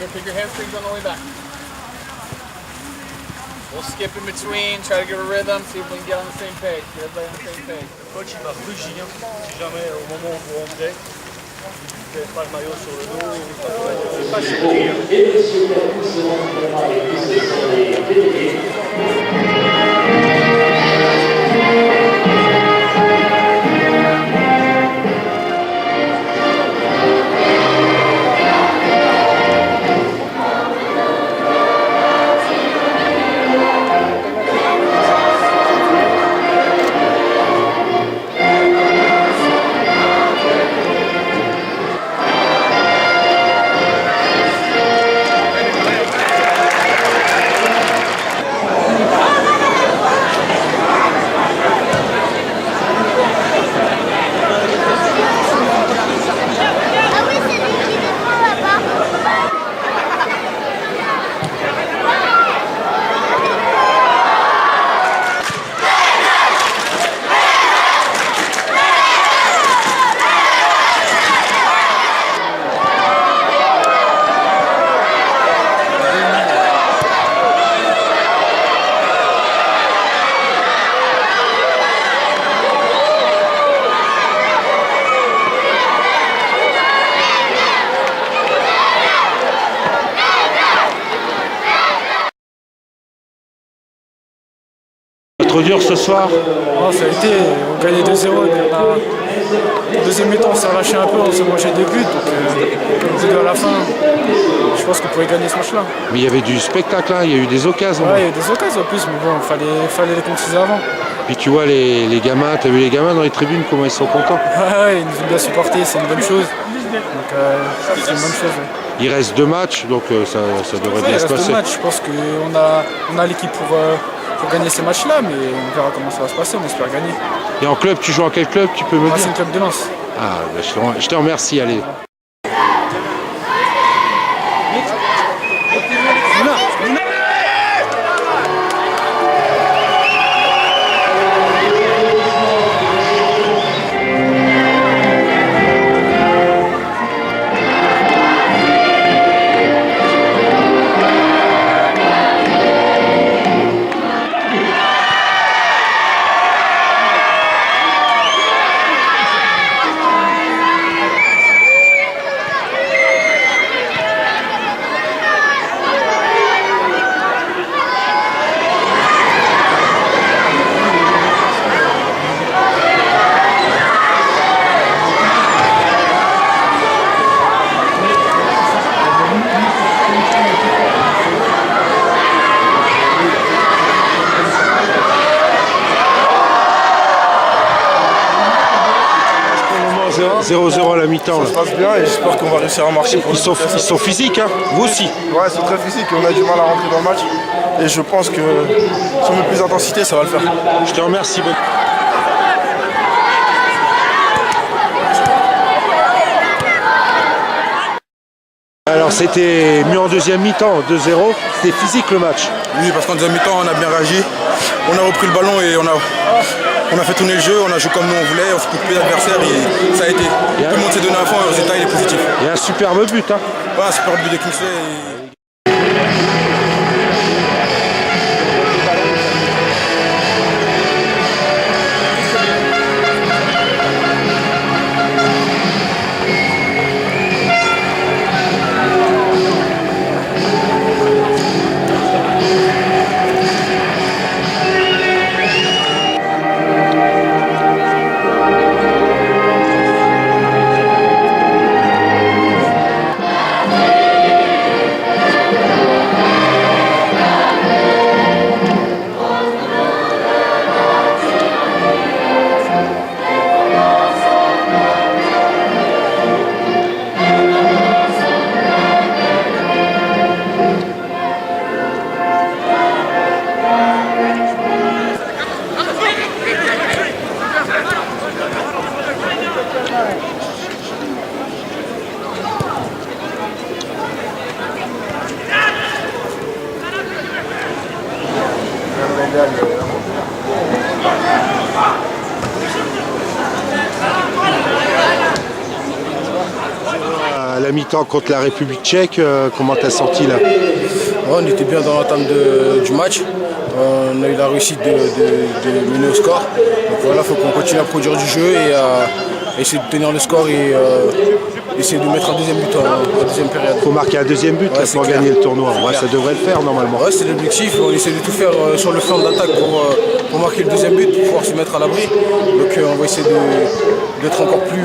Good, pick your hamstrings on the way back. We'll skip in between, try to get a rhythm, see if we can get on the same page. Get everybody on the same page. Le coach il va rugir si jamais au moment où vous rentrez, vous n'avez pas le maillot sur le dos, c'est pas surpris. Trop dur ce soir. Oh, ça a été, on gagnait 2-0 et puis deuxième mi-temps on s'est relâché un peu, on s'est mangé deux buts, donc comme je dis à la fin, je pense qu'on pouvait gagner ce match-là. Mais il y avait du spectacle, hein, il y a eu des occasions. Ouais, il y a eu des occasions en plus, mais bon, fallait les concrétiser avant. Puis tu vois les gamins, t'as vu les gamins dans les tribunes, comment ils sont contents. Ouais, ils nous ont bien supportés, c'est une bonne chose. Donc c'est une bonne chose. Ouais. Il reste 2 matchs, donc ça devrait bien se passer. Il reste 2 matchs, je pense qu'on a l'équipe pour gagner ces matchs-là, mais on verra comment ça va se passer, on espère gagner. Et en club, tu joues à quel club, tu peux me dire? C'est le club de Lens. Ah, bah, je te remercie, allez. « 0-0 à la mi-temps. Ça se passe bien et j'espère qu'on va réussir à marcher. Ils sont physiques, hein? Vous aussi? Ouais, ils sont très physiques et on a du mal à rentrer dans le match. Et je pense que si on met plus d'intensité, ça va le faire. Je te remercie. Alors c'était mieux en deuxième mi-temps, 2-0. C'était physique le match. Oui, parce qu'en deuxième mi-temps, on a bien réagi. On a repris le ballon et on a fait tourner le jeu, on a joué comme nous on voulait, on s'est coupé l'adversaire et ça a été. Tout le monde s'est donné à fond et le résultat il est positif. Il y a un superbe but, hein? Ouais, un superbe but de Kingsley. la mi-temps contre la République tchèque, comment t'as senti là? Ouais, on était bien dans l'entame du match. On a eu la réussite de mener au score. Donc voilà, il faut qu'on continue à produire du jeu et à essayer de tenir le score et essayer de mettre un deuxième but en deuxième période. Il faut marquer un deuxième but là, pour gagner le tournoi. Ouais, ça devrait le faire normalement. Ouais, c'est l'objectif. On essaie de tout faire sur le flanc d'attaque pour marquer le deuxième but, pour pouvoir se mettre à l'abri. Donc on va essayer d'être encore plus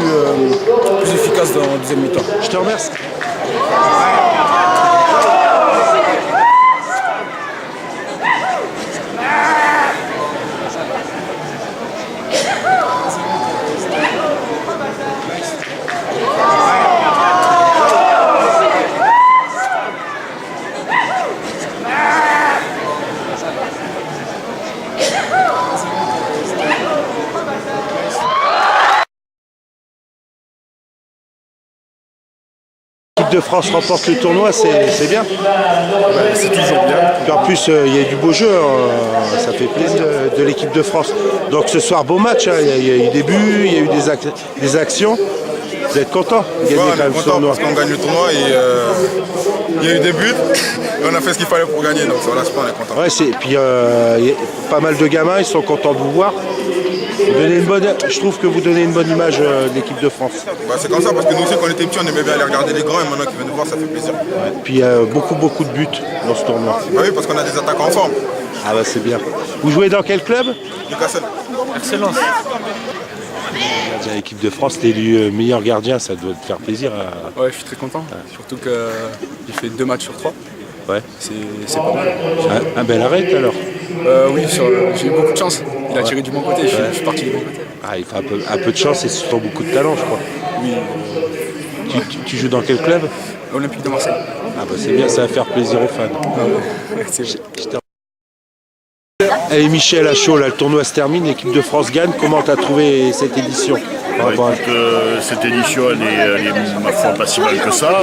efficace dans la deuxième mi-temps. Je te remercie. L'équipe de France remporte le tournoi, c'est bien. C'est toujours bien. Puis en plus, il y a du beau jeu, ça fait plaisir de l'équipe de France. Donc ce soir, beau match, hein. Il y a eu des buts, il y a eu des actions. Vous êtes content de gagner Ouais, quand même on est ce content tournoi? parce qu'on gagne le tournoi et il y a eu des buts et on a fait ce qu'il fallait pour gagner. Donc voilà, on est content. Ouais, puis il y a pas mal de gamins, ils sont contents de vous voir. Je trouve que vous donnez une bonne image de l'équipe de France. Bah, c'est comme ça parce que nous aussi quand on était petits on aimait bien aller regarder les grands et maintenant qu'ils viennent nous voir ça fait plaisir. Ouais. Puis il y a beaucoup de buts dans ce tournoi. Bah oui parce qu'on a des attaquants en forme. Ah bah c'est bien. Vous jouez dans quel club? Newcastle. Excellence. L'équipe de France, t'es élu meilleur gardien, ça doit te faire plaisir. Ouais, je suis très content. Surtout que j'ai fait 2 matchs sur 3. Ouais. C'est pas mal. Un bel arrêt alors. Oui, j'ai eu beaucoup de chance. Il a tiré du bon côté, je suis parti du bon côté. Ah, il faut un peu de chance et surtout beaucoup de talent, je crois. Oui. Tu joues dans quel club? Olympique de Marseille. Ah bah c'est bien, ça va faire plaisir aux fans. C'est vrai. Allez Michel, à chaud, là, le tournoi se termine, l'équipe de France gagne. Comment tu as trouvé cette édition? Cette édition, elle est ma foi pas si mal que ça.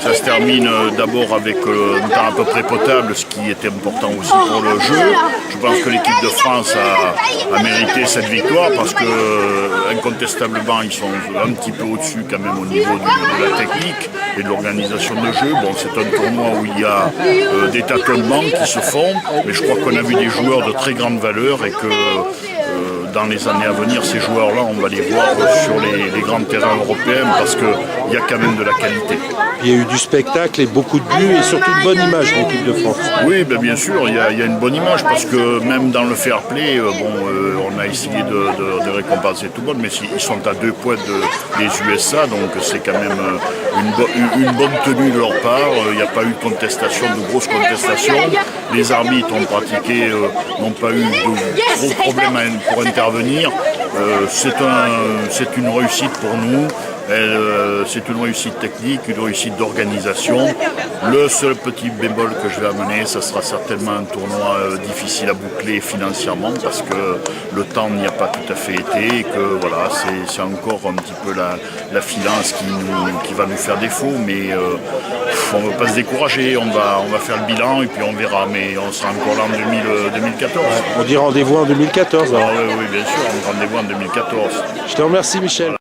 Ça se termine d'abord avec un temps à peu près potable, ce qui était important aussi pour le jeu. Je pense que l'équipe de France a mérité cette victoire parce que incontestablement ils sont un petit peu au-dessus quand même au niveau de la technique et de l'organisation de jeu. Bon, c'est un tournoi où il y a des tâtonnements qui se font, mais je crois qu'on a vu des joueurs de très grande valeur et que dans les années à venir, ces joueurs-là, on va les voir sur les grands terrains européens parce qu'il y a quand même de la qualité. Il y a eu du spectacle et beaucoup de buts et surtout une bonne image de l'équipe de France. Oui, ben bien sûr, il y a une bonne image parce que même dans le fair play, on a essayé de récompenser tout le monde, mais ils sont à 2 points des USA, donc c'est quand même une bonne tenue de leur part. Il n'y a pas eu de contestation, de grosses contestations. Les arbitres ont pratiqué, n'ont pas eu de gros problèmes pour intervenir. C'est une réussite pour nous. C'est une réussite technique, une réussite d'organisation. Le seul petit bémol que je vais amener, ça sera certainement un tournoi difficile à boucler financièrement parce que le temps n'y a pas tout à fait été et que voilà, c'est encore un petit peu la finance qui va nous faire défaut, mais on ne va pas se décourager, on va faire le bilan et puis on verra, mais on sera encore là en 2014. On dit rendez-vous en 2014. Ah, oui, bien sûr, on rendez-vous en 2014. Je te remercie Michel.